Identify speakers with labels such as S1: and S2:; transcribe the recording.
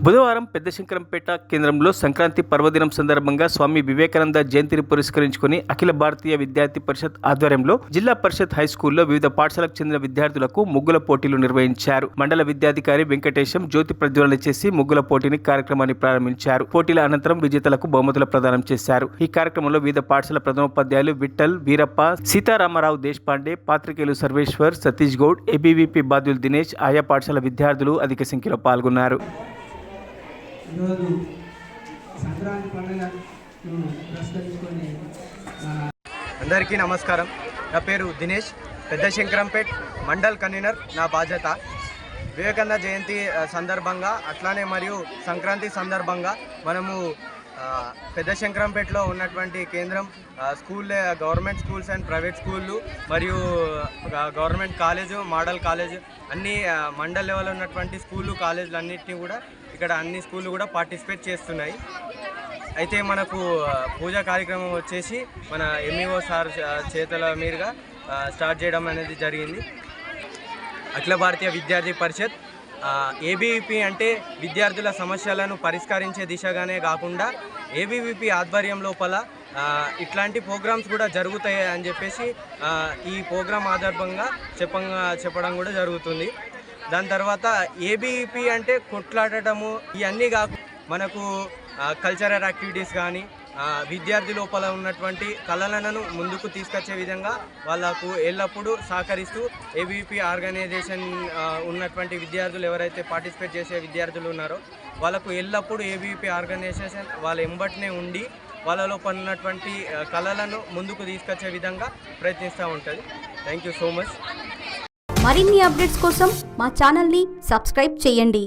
S1: బుధవారం పెద్దశంకరంపేట కేంద్రంలో సంక్రాంతి పర్వదినం సందర్భంగా స్వామి వివేకానంద జయంతిని పురస్కరించుకుని అఖిల భారతీయ విద్యార్థి పరిషత్ ఆధ్వర్యంలో జిల్లా పరిషత్ హైస్కూల్లో వివిధ పాఠశాలకు చెందిన విద్యార్థులకు ముగ్గుల పోటీలు నిర్వహించారు. మండల విద్యాధికారి వెంకటేశం జ్యోతి ప్రజ్వలన చేసి ముగ్గుల పోటీని కార్యక్రమాన్ని ప్రారంభించారు. పోటీల అనంతరం విజేతలకు బహుమతుల ప్రదానం చేశారు. ఈ కార్యక్రమంలో వివిధ పాఠశాల ప్రథమోపాధ్యాయులు విఠల్, వీరప్ప, సీతారామరావు దేశపాండే, పాత్రికేయులు సర్వేశ్వర్, సతీష్ గౌడ్, ఏబీవీపీ బాధ్యులు దినేష్, ఆయా పాఠశాల విద్యార్థులు అధిక సంఖ్యలో పాల్గొన్నారు.
S2: ఈరోజు సంక్రాంతి పండుగను పురస్కరించుకొని
S3: అందరికీ నమస్కారం. నా పేరు దినేష్, పెద్దశంకరంపేట్ మండల్ కన్వీనర్. నా బాధ్యత వివేకానంద జయంతి సందర్భంగా అట్లానే మరియు సంక్రాంతి సందర్భంగా మనము పెద్దశంకరంపేటలో ఉన్నటువంటి కేంద్రం గవర్నమెంట్ స్కూల్స్ అండ్ ప్రైవేట్ స్కూళ్ళు మరియు గవర్నమెంట్ కాలేజు, మోడల్ కాలేజ్ అన్ని మండల్ లెవెల్ ఉన్నటువంటి స్కూళ్ళు కాలేజీలు అన్నింటినీ కూడా ఇక్కడ అన్ని స్కూళ్ళు కూడా పార్టిసిపేట్ చేస్తున్నాయి. అయితే మనకు పూజా కార్యక్రమం వచ్చేసి మన ఎంఈఓ సార్ చేతుల మీదుగా స్టార్ట్ చేయడం అనేది జరిగింది. అఖిల భారతీయ విద్యార్థి పరిషత్ ఏబీవీపీ అంటే విద్యార్థుల సమస్యలను పరిష్కరించే దిశగానే కాకుండా ఏబీవీపీ ఆధ్వర్యం లోపల ఇట్లాంటి ప్రోగ్రామ్స్ కూడా జరుగుతాయి అని చెప్పేసి ఈ ప్రోగ్రాం ఆధారంగా చెప్పడం కూడా జరుగుతుంది. దాని తర్వాత ఏబీవీపీ అంటే కొట్లాడటము ఇవన్నీ కాకుండా మనకు కల్చరల్ యాక్టివిటీస్ కానీ విద్యార్థి లోపల ఉన్నటువంటి కళలను ముందుకు తీసుకొచ్చే విధంగా వాళ్ళకు ఎల్లప్పుడూ సహకరిస్తూ ఏబీవీపీ ఆర్గనైజేషన్ ఉన్నటువంటి విద్యార్థులు ఎవరైతే పార్టిసిపేట్ చేసే విద్యార్థులు ఉన్నారో వాళ్ళకు ఎల్లప్పుడూ ఏబీవీపీ ఆర్గనైజేషన్ వాళ్ళ ఎంబటినే ఉండి వాళ్ళ లోపల ఉన్నటువంటి కళలను ముందుకు తీసుకొచ్చే విధంగా ప్రయత్నిస్తూ ఉంటుంది. Thank you so much.
S4: మరిన్ని అప్డేట్స్ కోసం మా ఛానల్ని సబ్స్క్రైబ్ చేయండి.